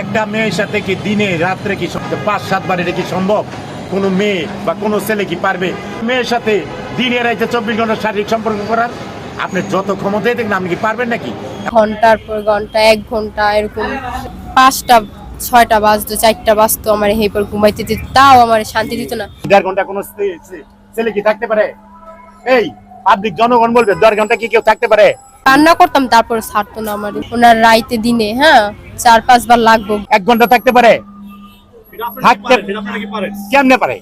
একটা মেয়ের সাথে কি দিনে রাত্রে কি 5-7 বার এটা কি সম্ভব? কোনো মেয়ে বা কোনো ছেলে কি পারবে মেয়ের সাথে দিনে রাইতে 24 ঘন্টা শারীরিক সম্পর্ক করার? আপনি যত ক্ষমতাই দেখেন, আপনি কি পারবেন নাকি? ঘন্টার পর ঘন্টা, 1 ঘন্টা এরকম 5টা 6টা বাজতো, 4টা বাজতো, আমার হেপর ঘুমাইতে দিত, তাও আমার শান্তি দিত না। 1.5 ঘন্টা কোনো ছেলে কি থাকতে পারে? এই পাবলিক জনগণ বলবে 1.5 ঘন্টা কি কেউ থাকতে পারে? রান্না করতাম, তারপর ছাড়তো না আমার। ওনার রাইতে দিনে 4-5 বার লাগবো। 1 ঘন্টা থাকতে পারে? থাকতে কেমনে পারে?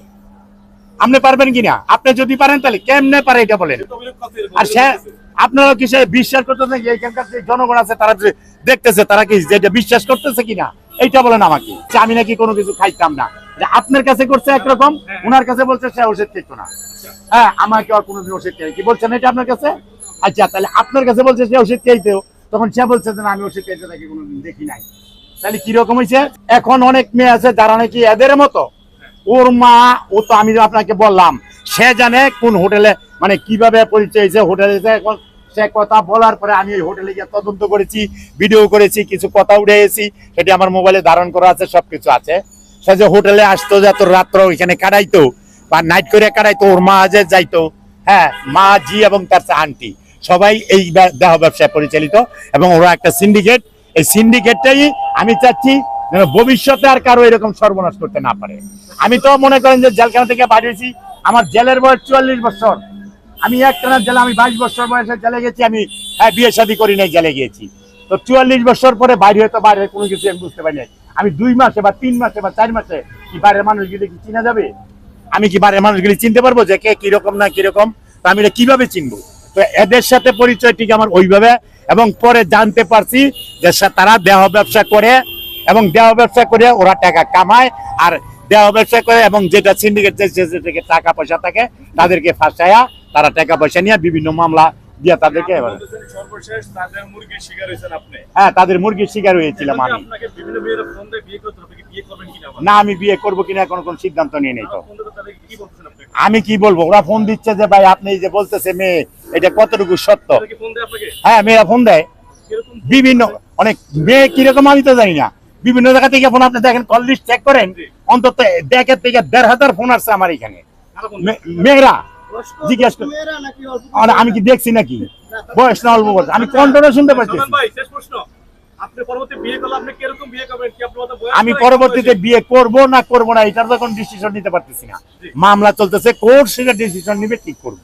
আপনি পারবেন কিনা? আপনি যদি পারেন তাহলে কেমনে পারে এটা বলেন। আর সে আপনারা কি বিশ্বাস করতেছেন যে এখানকার যে জনগণ আছে তারা যে দেখতেছে, তারা কি যেটা বিশ্বাস করতেছে কিনা এইটা বলেন আমাকে। আমি নাকি কোনো কিছু খাইতাম না, যে আপনার কাছে করছে একরকম, ওনার কাছে বলছে সে ওষুধ খেতো না। হ্যাঁ, আমাকে আর কোনোদিন ওষুধ খেয়ে কি বলছেন এটা আপনার কাছে? আচ্ছা, তাহলে আপনার কাছে বলছে সে ওষুধ খেয়েতেও, তখন সে বলছে যে আমি ওষুধ খেয়েতে নাকি কোনোদিন দেখি নাই। তাহলে কিরকম হয়েছে? এখন অনেক মেয়ে আছে যারা নাকি এদের মতো, ওর মা ও তো আমি আপনাকে বললাম, সে জানে কোন হোটেলে মানে কিভাবে পরিচয় হয়েছে হোটেলে। এখন সে কথা বলার পরে আমি ওই হোটেলে গিয়ে তদন্ত করেছি, ভিডিও করেছি, কিছু কথা উঠে এসেছি, সেটি আমার মোবাইলে ধারণ করা আছে, সবকিছু আছে। সে যে হোটেলে আসতো, যে এত রাত্র ওইখানে কাটাইতো বা নাইট করে কাটাইতো, ওর মা যে যাইতো, হ্যাঁ, মা জি এবং তার আন্টি সবাই এই দেহ ব্যবসায় পরিচালিত, এবং ওরা একটা সিন্ডিকেট। এই সিন্ডিকেটটাই আমি চাচ্ছি যেন ভবিষ্যতে আর কারো এরকম সর্বনাশ করতে না পারে। আমি তো মনে করেন যে জেলখানা থেকে বাড়িয়েছি, আমার জেলের বয়স 44 বছর। আমি একটানা জেলে, আমি 22 বছর বয়সে জেলে গেছি। আমি বিয়ে শাদী করি নাই, জেলে গিয়েছি। তো 44 বছর পরে বাইরে হয়তো বাইরে কোনো কিছু আমি বুঝতে পারি নাই। আমি 2 মাসে বা 3 মাসে বা 4 মাসে কি বাইরের মানুষগুলি কি চিনা যাবে? আমি কি বাইরের মানুষগুলি চিনতে পারবো যে কে কিরকম না কিরকম? তো আমি এটা কিভাবে চিনবো? তো এদের সাথে পরিচয় ঠিক আমার ওইভাবে, এবং পরে জানতে পারছি যে তারা দেহ ব্যবসা করে, এবং দেহ ব্যবসা করে ওরা টাকা কামায়, আর দেহ ব্যবসা করে এবং যেটা সিন্ডিকেট থেকে টাকা পয়সা থাকে তাদেরকে ফাঁসায়া তারা টাকা পয়সা নিয়ে বিভিন্ন মামলা দিয়ে তাদেরকে। সর্বশেষ তাদের মুরগির শিকার হয়েছেন আপনি? হ্যাঁ, তাদের মুরগির শিকার হয়েছিলাম আমি। আপনাকে বিভিন্ন মেয়েরা ফোন দিয়ে বিয়ে করতে হবে, বিয়ে করবেন কিনা? না, আমি বিয়ে করবো কিনা কোনো সিদ্ধান্ত নিয়ে নেই। তো কি বলছেন আপনি? আমি কি বলবো? ওরা ফোন দিচ্ছে যে ভাই আপনি যে বলতেছে মেয়ে, এটা কতটুকু সত্য? হ্যাঁ, মেয়েরা ফোন দেয় বিভিন্ন, অনেক মেয়ে কিরকম আমি তো জানি না, বিভিন্ন জায়গা থেকে ফোন। আপনি দেখেন, কল লিস্ট চেক করেন, অন্তত 1,000 থেকে 1,500 ফোন আসছে আমার এখানে। মেয়েরা জিজ্ঞেস করে, আমি কি দেখছি নাকি? বয়স না অল্প বয়স, আমি কন্ট্রোলে শুনতে পাচ্ছি। আমি পরবর্তীতে বিয়ে করব না করব না এটার যখন ডিসিশন নিতে পারতেছি না, মামলা চলতেছে, কোর্ট সেটা ডিসিশন নিবে কি করব,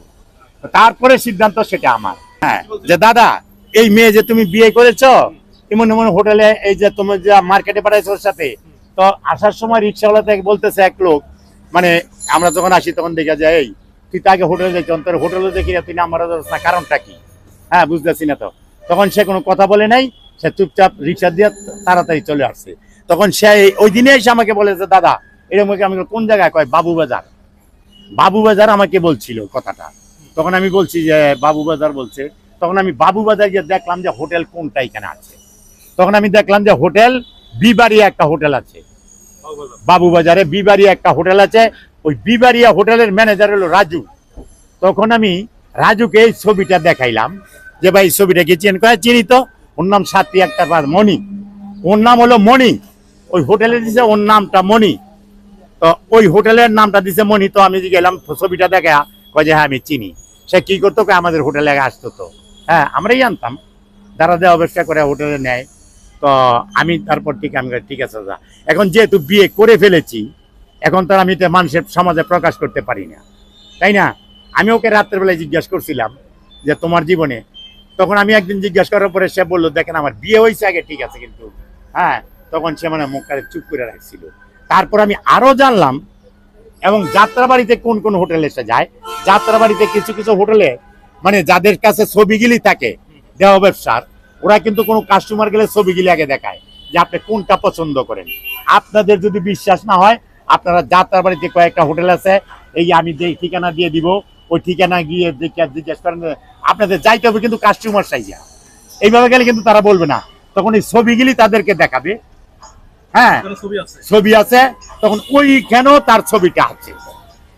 তারপরে সিদ্ধান্ত সেটা আমার। হ্যাঁ, যে দাদা এই মেয়ে যে তুমি বিয়ে করেছো, এমন এমন হোটেলে, এই যে তুমি যে মার্কেটে পাঠাইছো ওর সাথে, তো আসার সময় রিক্সাওয়ালা থেকে বলতেছে এক লোক, মানে আমরা যখন আসি তখন দেখা যায়, এই তুই তো আগে হোটেলে যাইছ, তোর হোটেলে দেখি তুই নাম্বার না, কারণটা কি? হ্যাঁ, বুঝতেছি না। তো তখন সে কোনো কথা বলে নাই, সে চুপচাপ রিক্সা দিয়ে তাড়াতাড়ি চলে আসছে। তখন সে ওই দিনে এসে আমাকে বলে যে দাদা এরকম, আমি কোন জায়গায়? কয় বাবুবাজার। বাবুবাজার আমাকে বলছিল কথাটা। তখন আমি বলছি যে বাবুবাজার বলছে। তখন আমি বাবুবাজার গিয়ে দেখলাম যে হোটেল কোনটা এখানে আছে। তখন আমি দেখলাম যে হোটেল বিবাড়িয়া একটা হোটেল আছে, বাবুবাজারে বিবাড়িয়া একটা হোটেল আছে। ওই বিবাড়িয়া হোটেলের ম্যানেজার হলো রাজু। তখন আমি রাজুকে এই ছবিটা দেখাইলাম যে ভাই ছবিটা কি চেন করে? চিনি তো, ওর নাম সাথী একটা মণি, ওর নাম হলো মণি। ওই হোটেলে দিছে ওর নামটা মণি, তো ওই হোটেলের নামটা দিছে মণি। তো আমি গেলাম ছবিটা দেখা, কয় যে হ্যাঁ আমি চিনি। সে কি করতো? আমাদের হোটেলে আসতো। তো হ্যাঁ, আমরাই আনতাম, যারা দেওয়া ব্যবসা করে হোটেলে নেয়। তো আমি তারপর ঠিক আছে যা। এখন যেহেতু বিয়ে করে ফেলেছি, এখন তো আমি মানুষের সমাজে প্রকাশ করতে পারি না, তাই না? আমি ওকে রাত্রেবেলায় জিজ্ঞাসা করছিলাম যে তোমার জীবনে, তখন আমি একদিন জিজ্ঞাসা করার পরে সে বললো দেখেন আমার বিয়ে হয়েছে আগে, ঠিক আছে, কিন্তু হ্যাঁ, তখন সে মানে মুখটারে চুপ করে রাখছিল। তারপর আমি আরো জানলাম, এবং যাত্রাবাড়িতে কোন কোন হোটেলে সে যায়। যাত্রাবাড়িতে কিছু কিছু হোটেলে মানে যাদের কাছে ছবিগুলি থাকে দেহ ব্যবসার, ওরা কিন্তু কোনো কাস্টমার গেলে ছবিগুলি আগে দেখায় যে আপনি কোনটা পছন্দ করেন। আপনাদের যদি বিশ্বাস না হয়, আপনারা যাত্রাবাড়িতে কয়েকটা হোটেল আছে, এই আমি যে ঠিকানা দিয়ে দিব, ওই ঠিকানা গিয়ে জিজ্ঞেস করেন, আপনাদের যাইতে হবে কিন্তু কাস্টমার সাইজা। এইভাবে গেলে কিন্তু তারা বলবে না, তখন এই ছবিগুলি তাদেরকে দেখাবে। হ্যাঁ, ছবি আছে, তখন ওইখানেও তার ছবিটা আছে।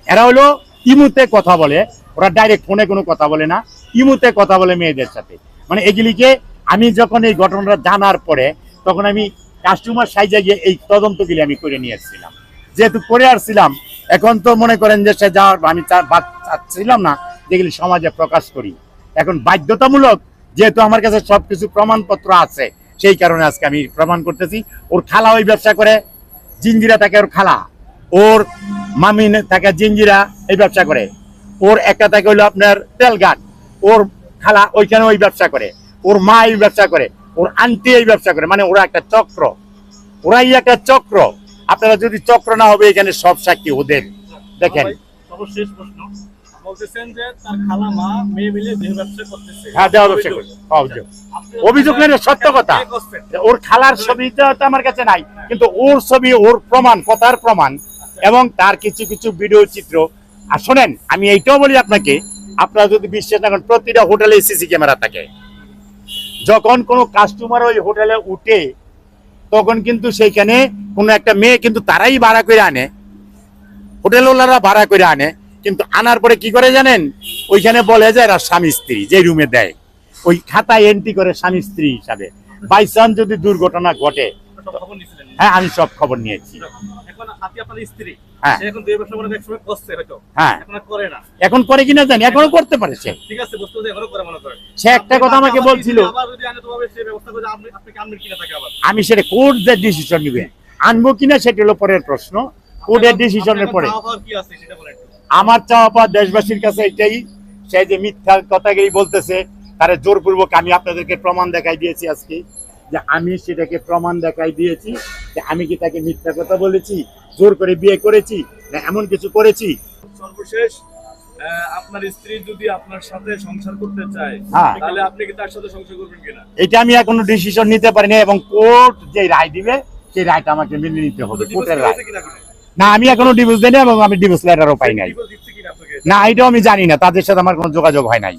এরা হলো ইমুতে কথা বলে, ওরা ডাইরেক্ট ফোনে কোনো কথা বলে না, ইমুতে কথা বলে মেয়েদের সাথে। মানে এগুলিকে আমি যখন এই ঘটনাটা জানার পরে, তখন আমি কাস্টমার সাইজে গিয়ে এই তদন্তগুলি আমি করে নিয়ে এসেছিলাম। যেহেতু করে আসছিলাম, এখন তো মনে করেন যে সে যাওয়ার আমি চাচ্ছিলাম না যেগুলি সমাজে প্রকাশ করি। এখন বাধ্যতামূলক, যেহেতু আমার কাছে সবকিছু প্রমাণপত্র আছে, সেই কারণে আজকে আমি প্রমাণ করতেছি। ওর খালা ওই ব্যবসা করে, জিঞ্জিরা থাকে ওর খালা, ওর মামি থাকে জিঞ্জিরা এই ব্যবসা করে, ওর একটা থাকে হলো আপনার তেলঘাট, ওর খালা ওইখানে ওই ব্যবসা করে, ওর মা এই ব্যবসা করে, ওর আন্টি এই ব্যবসা করে। মানে ওরা একটা চক্র, ওরাই একটা চক্র। আপনারা যদি চক্র না হবে, এখানে সব সাক্ষী ওদের। দেখেন, সর্বশেষ প্রশ্ন, বলতেছেন যে তার খালা মা মেয়ে মিলে দেহ ব্যবসা করতেছে। হ্যাঁ, দেওয়া ব্যবসা করে। অভিযোগ, অভিযোগ নেই, সত্য কথা। ওর খালার ছবিটা তো আমার কাছে নাই, কিন্তু ওর ছবি, ওর প্রমাণ, কথার প্রমাণ, এবং তার কিছু কিছু ভিডিও চিত্র। আর শোনেন, আমি এইটাও বলি আপনাকে, আপনারা যদি বিশ্বাস না করেন, প্রতিটা হোটেলে সিসি ক্যামেরা থাকে। যখন কোনো কাস্টমার ওই হোটেলে উঠে, তখন কিন্তু সেইখানে কোনো একটা মেয়ে কিন্তু তারাই ভাড়া করে আনে, হোটেলওয়ালারা ভাড়া করে আনে, কিন্তু আনার পরে কি করে জানেন, ওইখানে বলে যে এরা স্বামী স্ত্রী, যে রুমে দেয় ওই খাতায় এন্ট্রি করে স্বামী স্ত্রী হিসাবে। বাই চান্স যদি দুর্ঘটনা ঘটে, সব খবর নিছিলেন? হ্যাঁ, আমি সব খবর নিয়েছি। এখন আপনি আপনার স্ত্রী, হ্যাঁ। সে এখন দেহ ব্যবসা মনে হয় একসময় করছে হয়তো, হ্যাঁ, এখন আর করে না। এখন করে কিনা জানি, এখনো করতে পারে সে। ঠিক আছে, বুঝতে পারছি, এখনো করে মনে করেন। সে একটা কথা আমাকে বলছিল, আবার যদি আনে তো ভাবে সে ব্যবস্থা করে আপনি আপনি আনবেন কিনা তাকে আবার। আমি সেটা কোর্ট যে ডিসিশন নিবে, আনবো কিনা সেটা হলো পরের প্রশ্ন, কোর্টের ডিসিশনের পরে। খাওয়া খাওয়ার কি আছে সেটা বলেন একটু। আমার চাওয়া পাওয়া দেশবাসীর কাছে এটাই, সে যে মিথ্যা কথাকেই বলতেছে, তারা জোরপূর্বক আমি আপনাদেরকে প্রমাণ দেখাই দিয়েছি আজকে, যে আমি সেটাকে প্রমাণ দেখাই দিয়েছি যে আমি কি তাকে মিথ্যা কথা বলেছি, জোর করে বিয়ে করেছি, না এমন কিছু করেছি। সর্বশেষ, আপনার স্ত্রী যদি আপনার সাথে সংসার করতে চায়, হ্যাঁ। তাহলে আপনি কি তার সাথে সংসার করবেন কিনা? এটা আমি এখনো ডিসিশন নিতে পারিনি, এবং কোর্ট যে রায় দিবে সেই রায়টা আমাকে মেনে নিতে হবে, কোর্টের রায়। না, আমি এখনো ডিভোর্স দিইনি, এবং আমি ডিভোর্স লেটারও পাই নাই। ডিভোর্স দিচ্ছে কিনা আপনাকে? না, এটাও আমি জানি না, তাদের সাথে আমার কোনো যোগাযোগ হয় নাই।